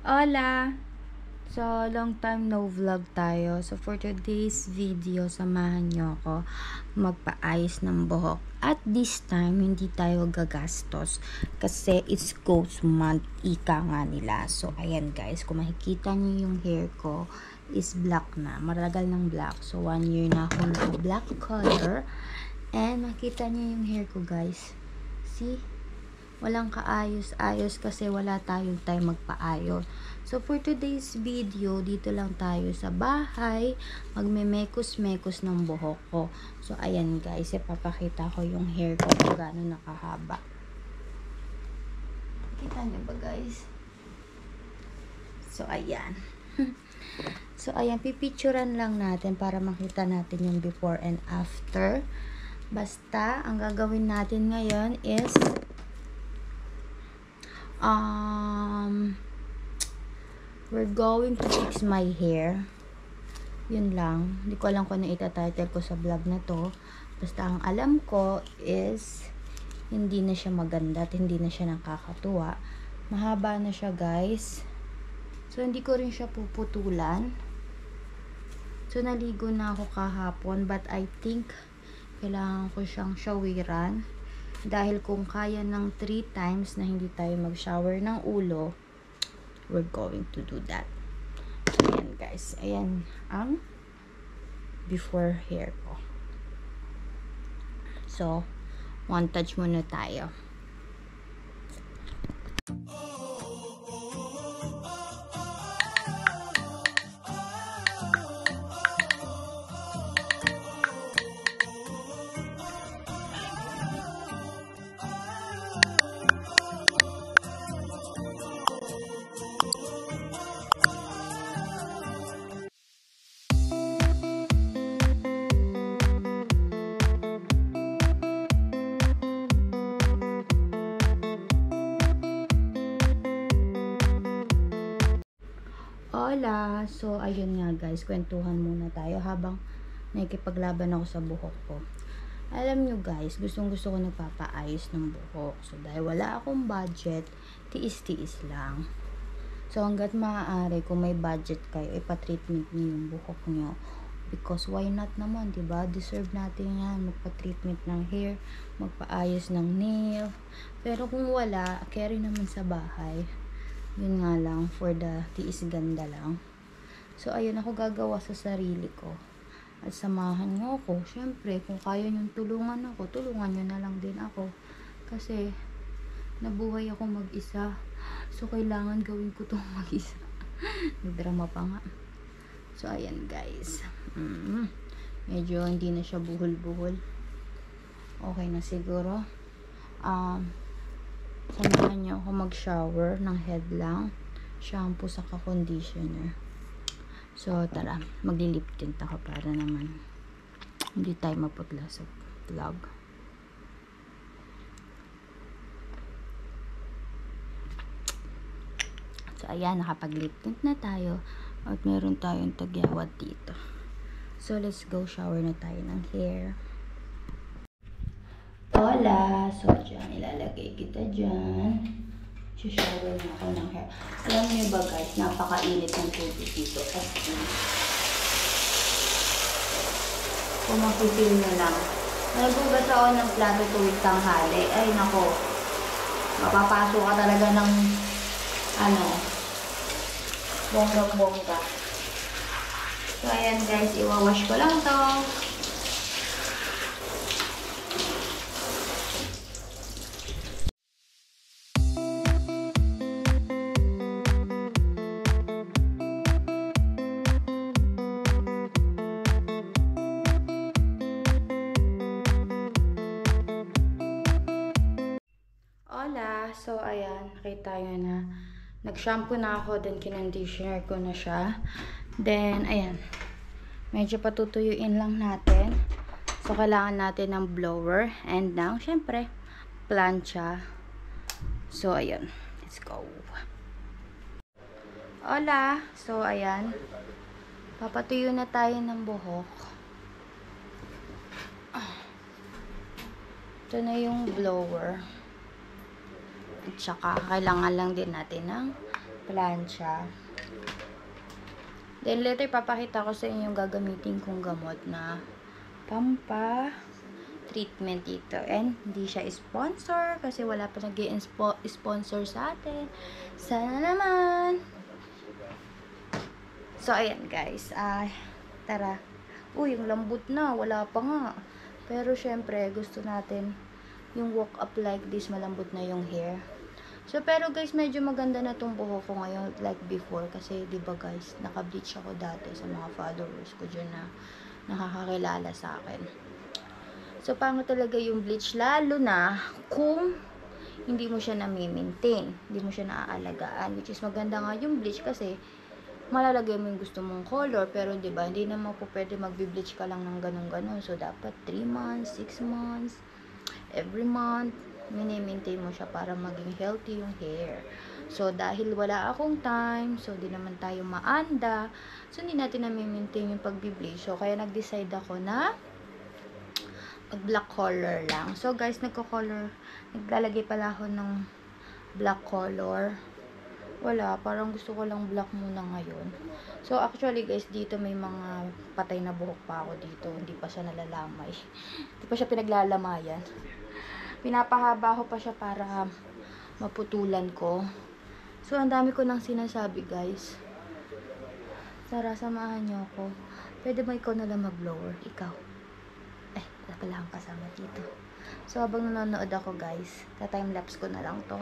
Hola! So, long time no vlog tayo. So, for today's video, samahan nyo ako magpaayos ng buhok. At this time, hindi tayo gagastos kasi it's ghost month, ika nga nila. So, ayan guys, kung makikita nyo yung hair ko is black na. Maragal ng black. So, 1 year na akong black color. And makita nyo yung hair ko guys. See? Walang kaayos-ayos kasi wala tayong time magpaayos. So, for today's video, dito lang tayo sa bahay, magme-mekos-mekos ng buhok ko. So, ayan guys, ipapakita ko yung hair ko kung gaano nakahaba. Kita niyo ba guys? So, ayan. So, ayan, pipicturan lang natin para makita natin yung before and after. Basta, ang gagawin natin ngayon is we're going to fix my hair. Yun lang. Hindi ko alam kung ano itatitle ko sa vlog na to. Basta ang alam ko is hindi na siya maganda at hindi na siya nakakatuwa. Mahaba na siya guys. So hindi ko rin siya puputulan. So naligo na ako kahapon, but I think kailangan ko siyang shawiran. Dahil kung kaya ng 3 times na hindi tayo mag-shower ng ulo, we're going to do that. So, ayan guys. Ayan ang before hair ko. So, montage muna tayo. Hola! So, ayun nga guys, kwentuhan muna tayo habang nakikipaglaban ako sa buhok ko. Alam nyo guys, gustong-gusto ko nagpapaayos ng buhok. So, dahil wala akong budget, tiis-tiis lang. So, hanggat maaari, kung may budget kayo, ipa-treatment nyo yung buhok nyo. Because why not naman, diba? Deserve natin yan, magpa-treatment ng hair, magpaayos ng nail. Pero kung wala, carry naman sa bahay. Yun nga lang, for the tiis ganda lang. So, ayun, ako gagawa sa sarili ko. At samahan nyo ako. Siyempre, kung kaya nyo tulungan ako, tulungan nyo na lang din ako. Kasi, nabuhay ako mag-isa. So, kailangan gawin ko itong mag-isa. Nagdrama pa nga. So, ayan guys. Medyo hindi na siya buhol-buhol. Okay na siguro. Samahan niyo ako mag-shower ng head lang, shampoo saka conditioner. So tara, magli-lip tint ako para naman hindi tayo maputla sa vlog. So ayan, nakapag-lip tint na tayo at meron tayong tagyawat dito. So let's go, shower na tayo ng hair. Hola! So, dyan, ilalagay kita dyan. Shower na ako ng hair. Alam niyo ba guys, napakainit ng tubig dito. Kung makipil na lang. Nagugas ako ng plato tuwing tanghali. Ay, nako. Mapapasok ka talaga ng, bonggang-bongga. So, ayan guys, iwawash ko lang to. Hola! So, ayan, nakita nyo na. Nag-shampoo na ako, then kinonditioner ko na siya. Then, ayan. Medyo patutuyuin lang natin. So, kailangan natin ng blower and ng, syempre, plancha. So, ayan. Let's go. Hola! So, ayan. Papatuyo na tayo ng buhok. Ito na yung blower. At saka, kailangan lang din natin ng plancha. Then later papakita ko sa inyo yung gagamitin kong gamot na treatment dito. And hindi siya sponsor kasi wala pa nag-sponsor sa atin. Sana naman. So ayan guys. Tara. Uy, yung lambot na. Wala pa nga. Pero syempre gusto natin yung walk up like this. Malambot na yung hair. So, pero guys, medyo maganda na tong buhok ko ngayon like before. Kasi, di ba guys, naka-bleach ako dati sa mga followers ko dyan na nakakakilala sa akin. So, paano talaga yung bleach? Lalo na kung hindi mo siya na-maintain. Hindi mo siya naaalagaan. Which is maganda nga yung bleach kasi malalagay mo yung gusto mong color. Pero, di ba, hindi naman po pwede mag-bleach ka lang ng ganun-ganun. So, dapat 3 months, 6 months, every month. Mini-maintain mo siya para maging healthy yung hair. So, dahil wala akong time, so, di naman tayo maanda. So, hindi natin na-maintain yung pag-bleach. So, kaya nag-decide ako na mag-black color lang. So, guys, naglalagay pala ako ng black color. Wala, parang gusto ko lang black muna ngayon. So, actually, guys, dito may mga patay na buhok pa ako dito. Hindi pa siya nalalamay. Hindi pa siya pinaglalamayan. Pinapahaba ko pa siya para maputulan ko. So, ang dami ko nang sinasabi, guys. Tara, samahan niyo ako. Pwede ba ikaw na lang mag-blower? Ikaw. Wala pala akong kasama dito. So, habang nanonood ako, guys, ta-timelapse ko na lang to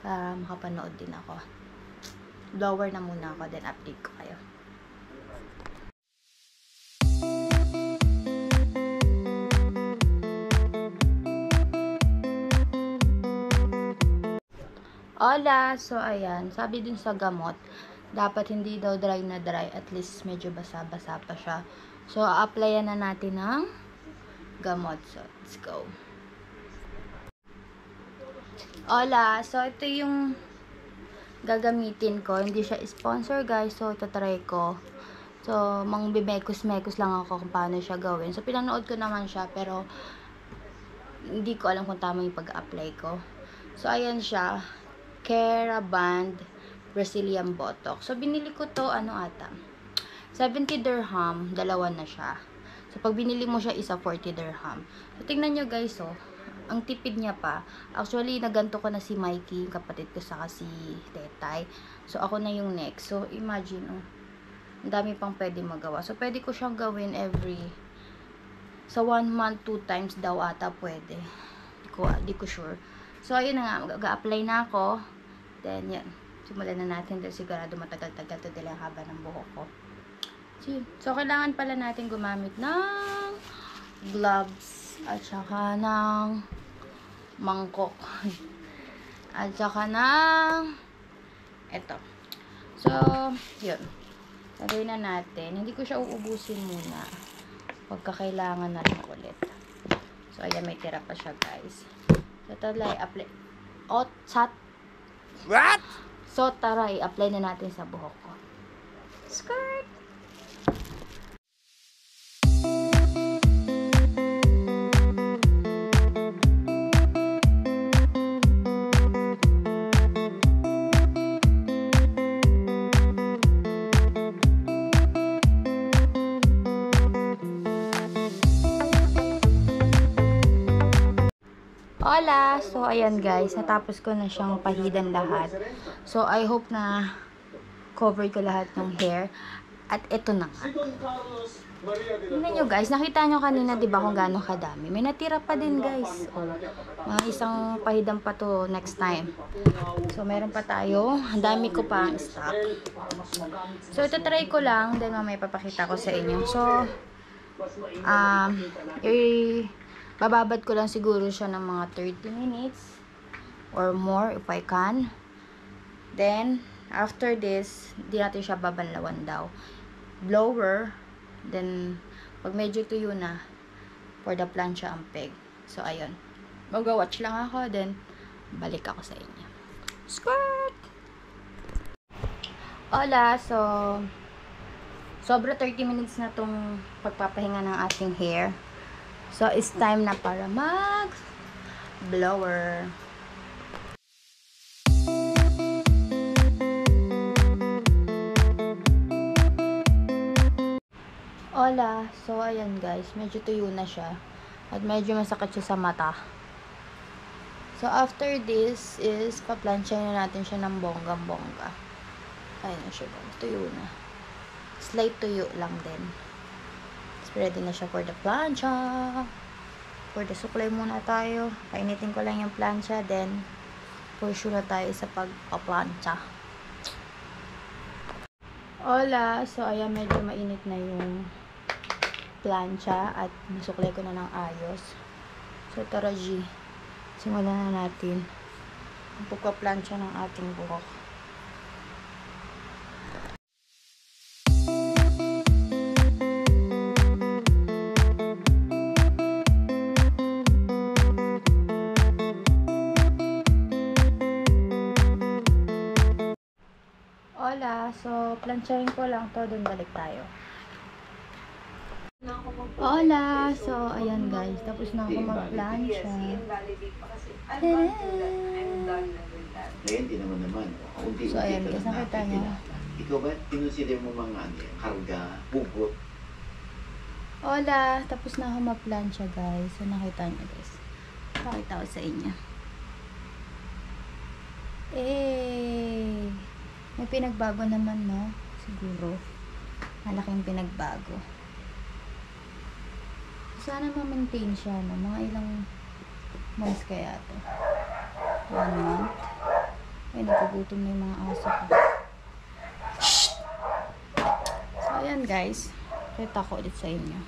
para makapanood din ako. Blower na muna ako, then update ko kayo. Hola! So, ayan. Sabi dun sa gamot, dapat hindi daw dry na dry. At least, medyo basa-basa pa siya. So, applyan na natin ng gamot. So, let's go. Hola! So, ito yung gagamitin ko. Hindi siya sponsor, guys. So, itatry ko. So, mangbimekos-mekos lang ako kung paano siya gawin. So, pinanood ko naman siya. Pero, hindi ko alam kung tama yung pag-apply ko. So, ayan siya. Keraband Brazilian Botox. So, binili ko to, 70 dirham, dalawa na siya. So, pag binili mo siya, isa 40 dirham. So, tingnan nyo guys, ang tipid niya pa. Actually, naganto ko na si Mikey, yung kapatid ko, saka si Tetay. So, ako na yung next. So, imagine, ang dami pang pwede magawa. So, pwede ko siyang gawin sa 1 month, 2 times daw ata pwede. Di ko sure. So, ayun na nga, mag-a-apply na ako. Then, yan. Simulan na natin. Dahil sigurado matagal-tagal to dila haba ng buhok ko. So, kailangan pala natin gumamit ng gloves. At saka ng mangkok. At saka ng eto. So, yun. Lagay na natin. Hindi ko siya uubusin muna. Pagkakailangan na lang ulit. So, ayan, may tira pa siya, guys. So, tara, i-apply. What? So, tara, i-apply na natin sa buhok ko. Skirt! Hola! So, ayan guys. Natapos ko na siyang pahidan lahat. So, I hope na covered ko lahat ng hair. At ito na nga. Tingnan nyo guys. Nakita nyo kanina, diba, kung gaano kadami. May natira pa din guys. Mga isang pahidan pa to next time. So, meron pa tayo. Ang dami ko pa ang stock. So, ito try ko lang. Then, mamaya papakita ko sa inyo. So, bababad ko lang siguro siya ng mga 30 minutes or more if I can. Then, after this, di natin siya babanlawan daw. Blower. Then, pag medyo tuyo na, for the plancha ang peg. So, ayun. Mag-watch lang ako, then, balik ako sa inyo. Skirt! Hola! So, sobra 30 minutes na tong pagpapahinga ng ating hair. So, it's time na para mag-blower. Hola. So, ayan guys. Medyo tuyo na siya. At medyo masakit siya sa mata. So, after this is, paplansya na natin siya ng bonggang-bongga. Ayan na siya guys. Tuyo na. Slight tuyo lang din. So, ready na siya for the plancha. For the suklay muna tayo. Painitin ko lang yung plancha. Then, for sure na tayo sa pagpa-plancha. Hola! So, ayan, medyo mainit na yung plancha at nasuklay ko na ng ayos. So, tara G. Simulan na natin ang pagpa-plancha ng ating buhok. Hola! So, plancharin ko lang to, dun balik tayo. Hola! So, ayan guys, tapos na ako mag-plancha. Hindi naman. So, ayan guys, nakita niyo. Ikaw ba, kinonsider mo mga karga, bugot? Hola! Tapos na ako mag-plancha guys. So, nakita niyo guys. Pakita ko sa inyo. May pinagbago naman, no? Siguro. Malaking pinagbago. Sana ma-maintain siya, no? Mga ilang months kaya to. 1 month. Ay, nagugutom na yung mga aso ko. So, ayan guys. Kita ko ulit sa inyo.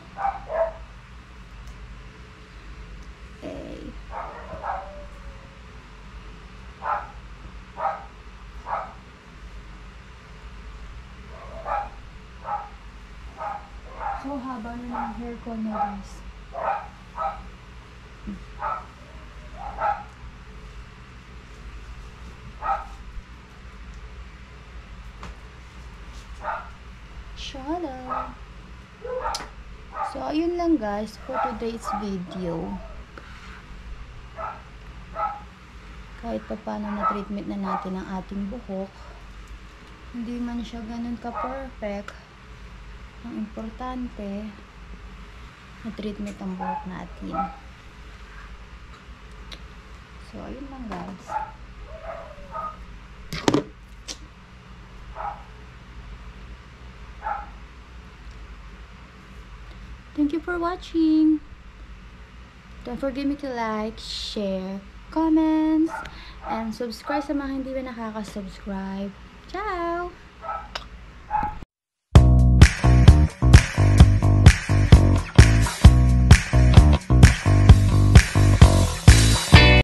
So, haba na ng hair ko na guys. Shala! So, ayun lang guys for today's video. Kahit pa paano na treatment na natin ang ating buhok. Hindi man siya ganun ka-perfect. Ang importante, na-treatment ang buhok natin. So, ayun lang guys. Thank you for watching. Don't forget me to like, share, comments, and subscribe sa mga hindi pa nakaka-subscribe. Ciao!